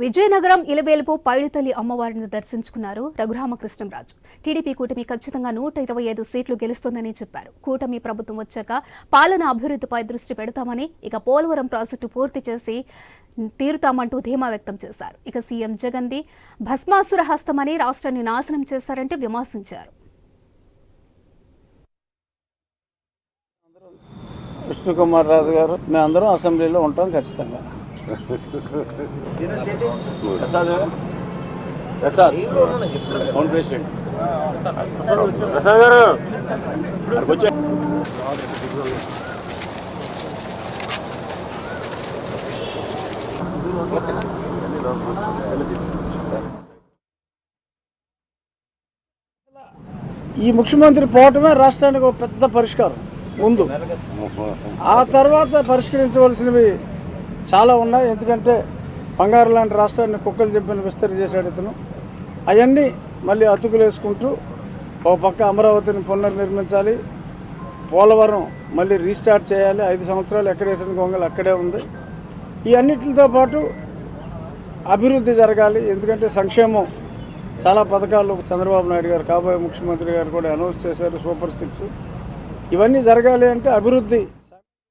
విజయనగరం ఇలవేలుపు పైడితల్లి అమ్మవారిని దర్శించుకున్నారు రఘురామకృష్ణంరాజు. టీడీపీ కూటమి ఖచ్చితంగా 125 సీట్లు గెలుస్తోందని చెప్పారు. కూటమి ప్రభుత్వం వచ్చాక పాలన అభివృద్ధిపై దృష్టి పెడతామని, ఇక పోలవరం ప్రాజెక్టు పూర్తి చేసి తీరుతామంటూ ధీమా వ్యక్తం చేశారు. ఇక సీఎం జగన్ది భస్మాసుర హస్తమని రాష్ట్రాన్ని నాశనం చేశారంటే విమర్శించారు. విష్ణుకుమార్ రాజు గారు మేమందరం అసెంబ్లీలో ఉంటాం ఖచ్చితంగా. ఈ ముఖ్యమంత్రి పోవటమే రాష్ట్రానికి ఒక పెద్ద పరిష్కారం. ముందు ఆ తర్వాత పరిష్కరించవలసినవి చాలా ఉన్నాయి. ఎందుకంటే బంగారు లాంటి రాష్ట్రాన్ని కుక్కలు చెప్పిన విస్తరి చేశాడు ఇతను. అవన్నీ మళ్ళీ అతుకులు వేసుకుంటూ ఒక పక్క అమరావతిని పునర్నిర్మించాలి, పోలవరం మళ్ళీ రీస్టార్ట్ చేయాలి. 5 సంవత్సరాలు ఎక్కడ వేసిన గొంగలు అక్కడే ఉంది. ఈ అన్నిటితో పాటు అభివృద్ధి జరగాలి. ఎందుకంటే సంక్షేమం చాలా పథకాలు చంద్రబాబు నాయుడు గారు కాబోయే ముఖ్యమంత్రి గారు కూడా అనౌన్స్ చేశారు, సూపర్ 6. ఇవన్నీ జరగాలి అంటే అభివృద్ధి